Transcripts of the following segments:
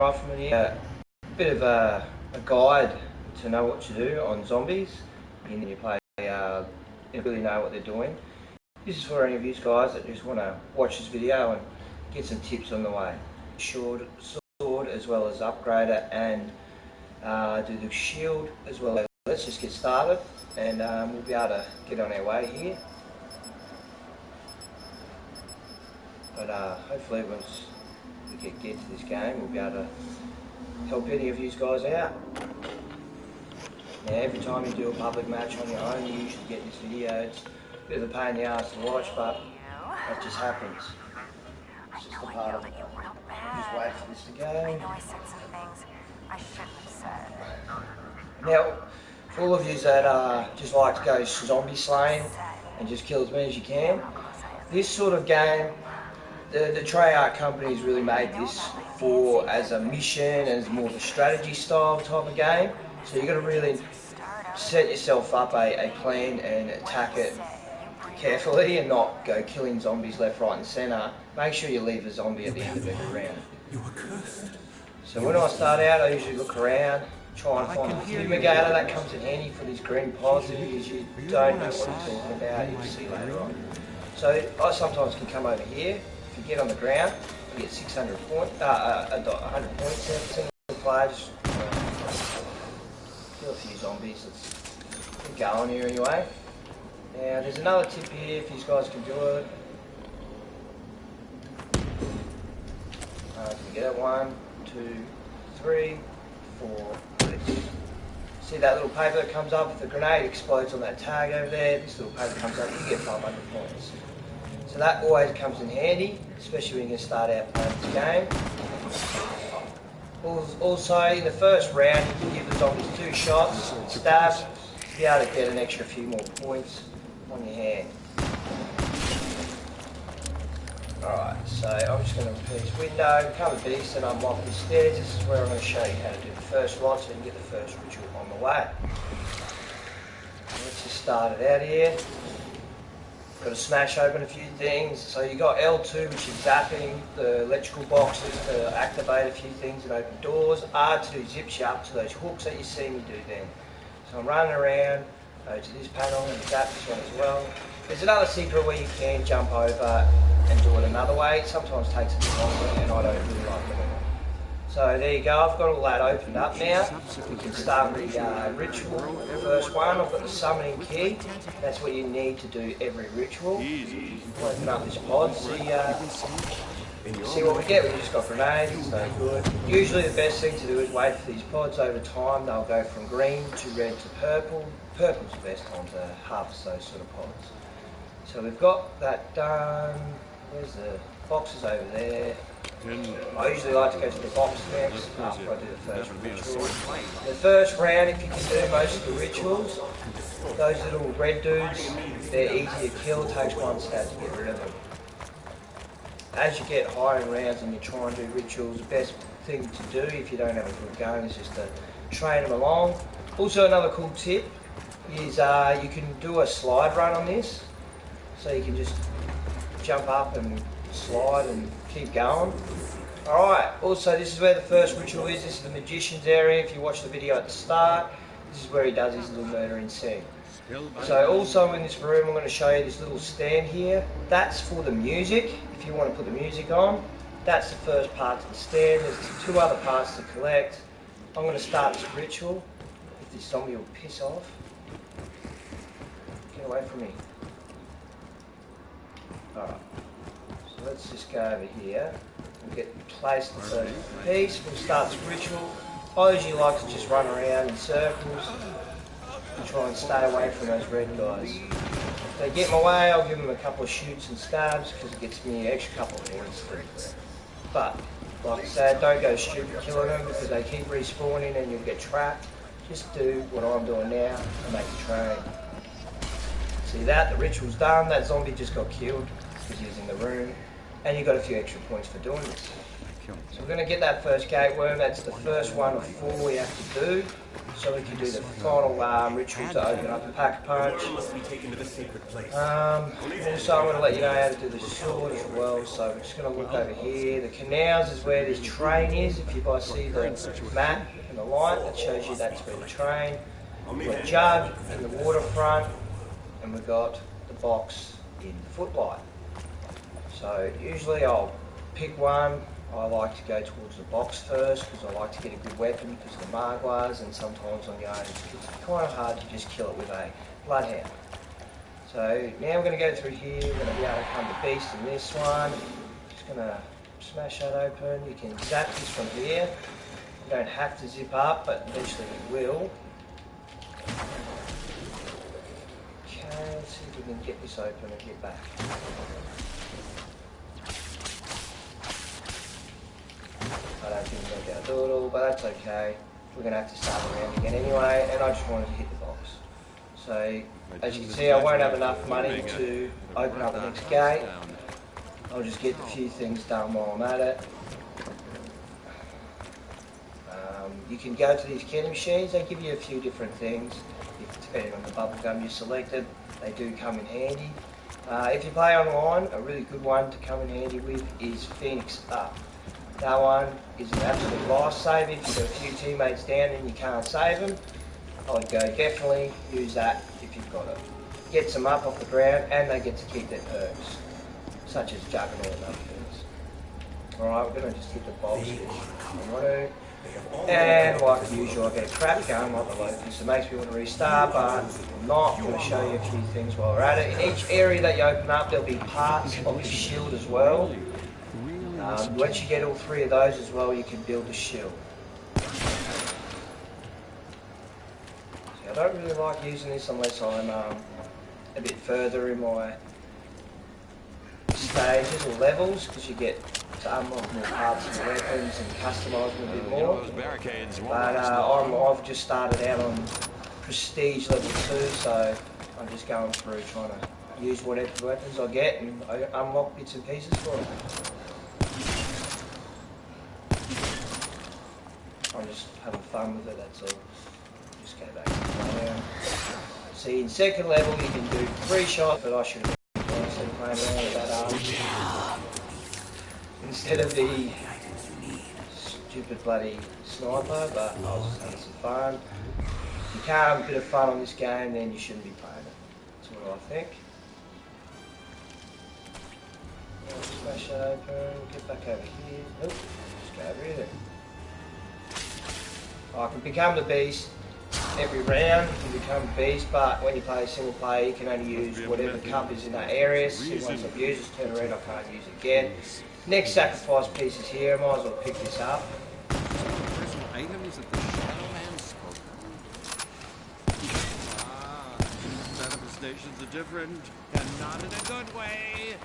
No1-Rifleman here. A bit of a guide to know what to do on zombies when you play, you really know what they're doing. This is for any of you guys that just want to watch this video and get some tips on the way. Sword as well as upgrade it and do the shield as well. Let's just get started and we'll be able to get on our way here. But hopefully once we get to this game, we'll be able to help any of you guys out. Now every time you do a public match on your own, you usually get this video. It's a bit of a pain in the ass to watch, but that just happens. It's just a part of it. Just wait for this to go. I know I said some things I shouldn't have said. Now, for all of you that just like to go zombie slaying and just kill as many as you can, this sort of game, the Treyarch company's really made this for as a mission and as more of a strategy style type of game. So you've got to really set yourself up a plan and attack it carefully and not go killing zombies left, right and centre. Make sure you leave a zombie at the end of every round. So when I start out, I usually look around, try and find a fumigator. That comes in handy for these green pods because you don't know what I'm talking about, you'll see later on. So I sometimes can come over here. If you get on the ground, you get 600 points, 100 points there for single player. Just kill a few zombies. Let's get going here anyway. Now there's another tip here if you guys can do it. Can you get it? 1, 2, 3, 4, 6. See that little paper that comes up? If the grenade explodes on that tag over there, this little paper comes up, you get 500 points. So that always comes in handy, especially when you start out playing this game. Also, in the first round, you can give the zombies 2 shots, stab, to be able to get an extra few more points on your hand. Alright, so I'm just going to repair this window, become a beast and unlock the stairs. This is where I'm going to show you how to do the first lot so you can get the first ritual on the way. Let's just start it out here. Got to smash open a few things. So you got L2, which is zapping the electrical boxes to activate a few things and open doors. R2 zips you up to those hooks that you see me do then. So I'm running around, go to this panel and zap this one as well. There's another secret where you can jump over and do it another way. It sometimes takes a bit longer and I don't really like it. So there you go, I've got all that opened up now. We can start with the ritual. The first one, I've got the summoning key. That's what you need to do every ritual. Open up this pod, see what we get. We just got grenades, it's no good. Usually the best thing to do is wait for these pods. Over time they'll go from green to red to purple. Purple's the best time to harvest those sort of pods. So we've got that done. Where's the boxes over there? I usually like to go to the box next after I do the first ritual. The first round, if you can do most of the rituals, those little red dudes, they're easy to kill. It takes 1 stab to get rid of them. As you get higher in rounds and you try and do rituals, the best thing to do if you don't have a good gun is just to train them along. Also another cool tip is you can do a slide run on this. So you can just jump up and slide and keep going. Alright, also this is where the first ritual is. This is the magician's area. If you watch the video at the start, this is where he does his little murdering scene. So also in this room I'm going to show you this little stand here. That's for the music, if you want to put the music on. That's the first part of the stand. There's 2 other parts to collect. I'm going to start this ritual. If this zombie will piss off. Get away from me. Alright. Let's just go over here and get placed the first piece. We'll start this ritual. I usually like to just run around in circles and try and stay away from those red guys. If they get in my way, I'll give them a couple of shoots and stabs because it gets me an extra couple of points. But, like I said, don't go stupid killing them because they keep respawning and you'll get trapped. Just do what I'm doing now and make a train. See that? The ritual's done. That zombie just got killed because he was in the room. And you got a few extra points for doing this. So we're going to get that first gate worm. That's the first one of 4 we have to do. So we can do the final ritual to open up the pack-a-punch. Also, I'm going to let you know how to do the sword as well. So we're just going to look over here. The canals is where this train is. If you guys see the map and the light, that shows you that's where the train. We've got a jug in the waterfront, and we've got the box in the footlight. So usually I'll pick one. I like to go towards the box first because I like to get a good weapon because of the marguas, and sometimes on your own it's kind of hard to just kill it with a bloodhound. So now we're going to go through here. We're going to be able to come to beast in this one. Just going to smash that open. You can zap this from here. You don't have to zip up, but eventually you will. Okay, let's see if we can get this open and get back. I don't think we're going to be able to do it all, but that's okay. We're going to have to start around again anyway, and I just wanted to hit the box. So, as you can see, I won't have enough money to open up the next gate. I'll just get a few things done while I'm at it. You can go to these candy machines. They give you a few different things, depending on the bubble gum you selected. They do come in handy. If you play online, a really good one to come in handy with is Phoenix Up. That one is an absolute lifesaver. If you've got a few teammates down and you can't save them, I would go definitely use that if you've got it. Gets them up off the ground and they get to keep their perks, such as Juggernaut and other things. Alright, we're going to just hit the box if I want to. And like usual, I get a crap gun like the Locust. It makes me want to restart, but I'm not. I'm going to show you a few things while we're at it. In each area that you open up, there'll be parts of the shield as well. Once you get all 3 of those as well, you can build a shield. See, I don't really like using this unless I'm a bit further in my stages or levels, because you get to unlock more parts of the weapons and customise them a bit more. But I've just started out on prestige level 2, so I'm just going through trying to use whatever weapons I get and unlock bits and pieces for them. I'm just having fun with it, that's all. Just go back to the down. See, in second level you can do 3 shots, but I should have been playing around with that instead of the stupid bloody sniper, but I was just having some fun. If you can't have a bit of fun on this game, then you shouldn't be playing it. That's what I think. Smash that open, get back over here. Nope, just go over here. I can become the beast every round. You can become the beast, but when you play single player, you can only use whatever cup is in that area. So once I've used it, turn around, I can't use it again. Next sacrifice piece is here. I might as well pick this up. Items at the Shadowman's manifestations are different, and not in a good way.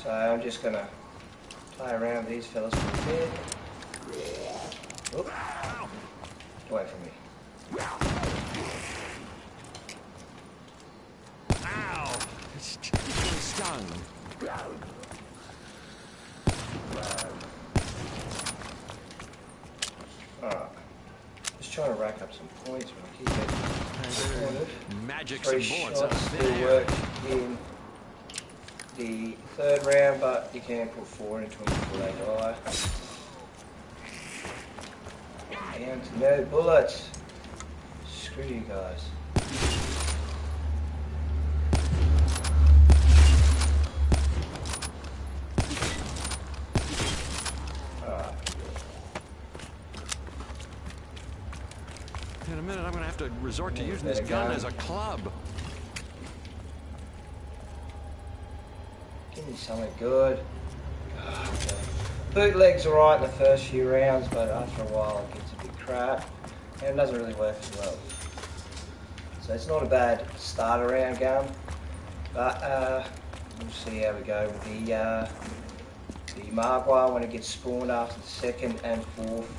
So I'm just gonna play around with these fellas for a bit. Oop. Away from me. Ow! It's stung. Alright. Just trying to rack up some points when I keep getting pointed. Magic 3 some bullets shots up still there. work in the 3rd round, but you can put 4 into them before they die. Down to no bullets. Screw you guys. In a minute, I'm going to have to resort to using this gun as a club. Give me something good. Bootleg's alright in the first few rounds, but after a while it gets a bit crap. And it doesn't really work as well. So it's not a bad starter round gun. But we'll see how we go with the Margwa when it gets spawned after the 2nd and 4th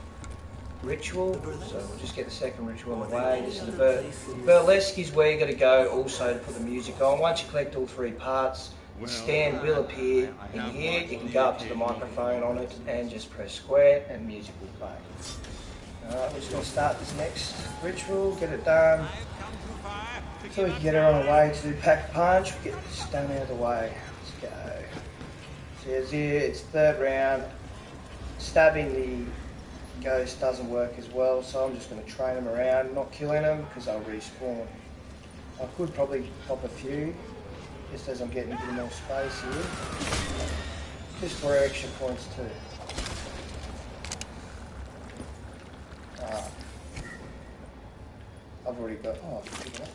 ritual. So we'll just get the 2nd ritual on the way. This is the burlesque is where you got to go also to put the music on. Once you collect all 3 parts, The stand will appear in here. You can go up to the microphone on it and just press square and music will play. Alright, we're just going to start this next ritual, get it done. So we can get her on the way to do pack a punch. We'll get this done out of the way. Let's go. So as here, it's third round. Stabbing the ghost doesn't work as well, so I'm just going to train them around, not killing them because they'll respawn. I could probably pop a few, just as I'm getting a bit more space here. Just for extra points too. I've already got, oh, I can pick it up.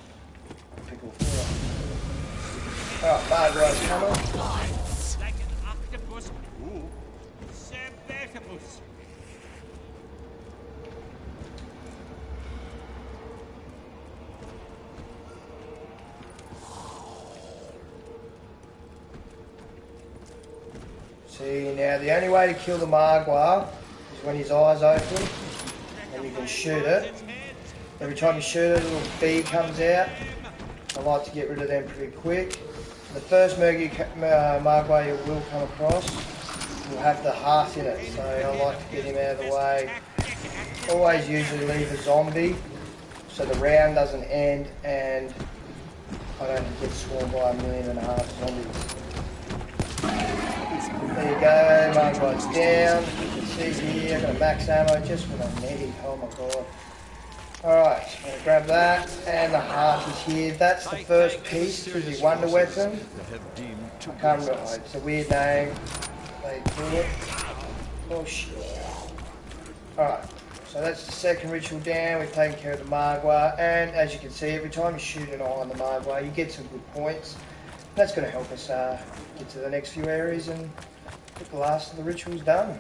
Pick all four up. Alright, bad guys coming. Like an octopus. Ooh. Cerberus. See, now the only way to kill the Magua is when his eyes open and you can shoot it. Every time you shoot it, a little bee comes out. I like to get rid of them pretty quick. The first Magua you will come across will have the heart in it, so I like to get him out of the way. Always usually leave a zombie so the round doesn't end and I don't get swarmed by 1.5 million zombies. There you go, Magua's down. You can see here, I've got a max ammo just when I need. Oh my god. Alright, I'm going to grab that, and the heart is here. That's the first piece to the wonder weapon. I can't remember, it's a weird name. They do it. Oh shit. Alright, so that's the second ritual down. We've taken care of the Magua, and as you can see, every time you shoot an eye on the Magua, you get some good points. That's going to help us get to the next few areas and get the last of the rituals done.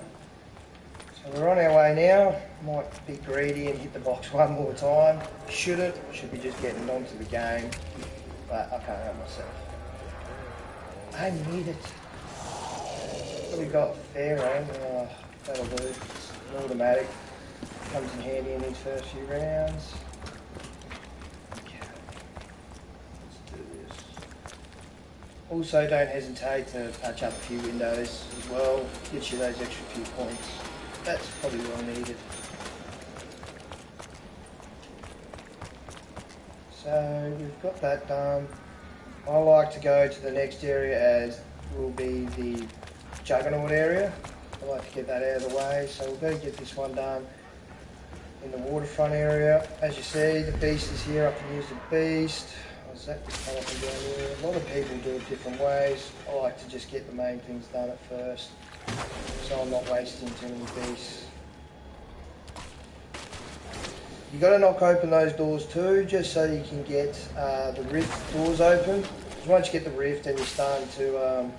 So we're on our way now. Might be greedy and hit the box one more time. Shouldn't. Should be just getting onto the game. But I can't help myself. I need it. What we got? Pharaoh. Oh, that'll do. It's an automatic. Comes in handy in these first few rounds. Also, don't hesitate to patch up a few windows as well. Gets you those extra few points. That's probably well needed. So we've got that done. I like to go to the next area as will be the Juggernaut area. I like to get that out of the way. So we'll go get this one done in the waterfront area. As you see, the beast is here. I can use the beast. What's that? Just come up and down here. A lot of people do it different ways. I like to just get the main things done at first, so I'm not wasting too many beasts. You got to knock open those doors too, just so you can get the rift doors open. Because once you get the rift, then you're starting to.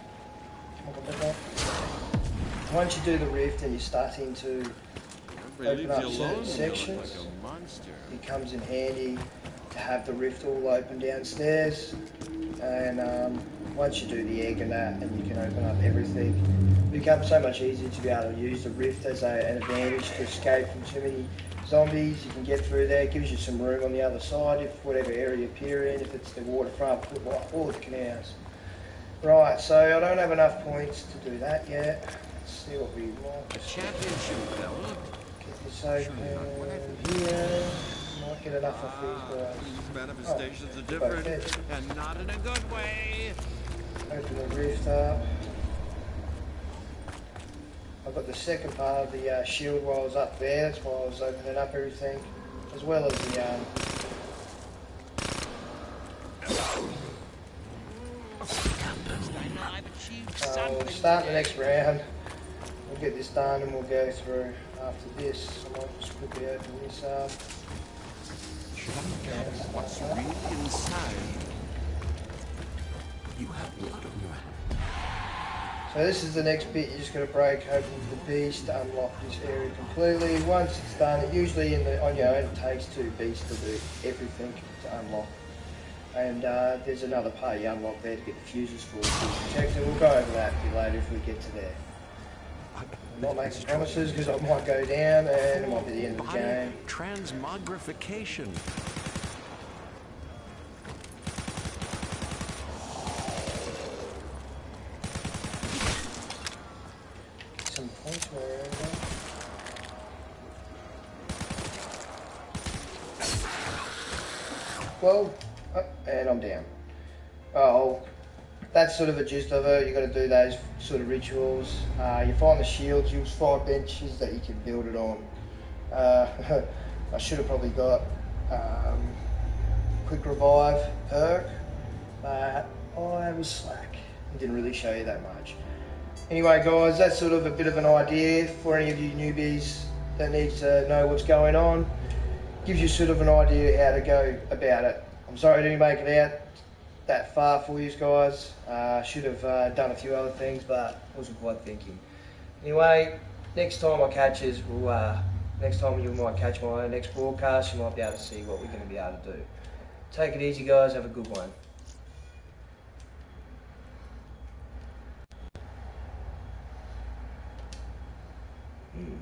Once you do the rift, and you're starting to open up certain sections, it comes in handy to have the rift all open downstairs, and once you do the egg and that, and you can open up everything, it becomes so much easier to be able to use the rift as an advantage to escape from too many zombies. You can get through there, it gives you some room on the other side, if whatever area you appear in, if it's the waterfront, or the canals. Right, so I don't have enough points to do that yet. Let's see what we want. A championship belt. Get this open here. Might get enough of these guys. These manifestations are different, and not in a good way. Open the rift up. I've got the second part of the shield while I was up there. That's why I was opening up everything, as well as the. We'll start the next round. We'll get this done and we'll go through after this. I might just quickly open this up. What's really inside? You have blood on your hands. So this is the next bit. You just got to break open the beast to unlock this area completely. Once it's done, it usually on your own it takes 2 beasts to do everything to unlock. And there's another part you unlock there to get the fuses for protector. We'll go over that a bit later if we get to there. I'm not making promises because I might go down and it might be the end of the game. Transmogrification. well, and I'm down. Oh, that's sort of a gist of it. You got to do those sort of rituals. You find the shields, use 5 benches that you can build it on. I should have probably got quick revive perk, but I was slack. I didn't really show you that much. Anyway guys, that's sort of a bit of an idea for any of you newbies that needs to know what's going on. Gives you sort of an idea how to go about it. I'm sorry I didn't make it out that far for you guys. Should have done a few other things, but wasn't quite thinking. Anyway, next time I catch us, next time you might catch my next broadcast, you might be able to see what we're going to be able to do. Take it easy guys, have a good one.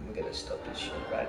We're going to stop this shit right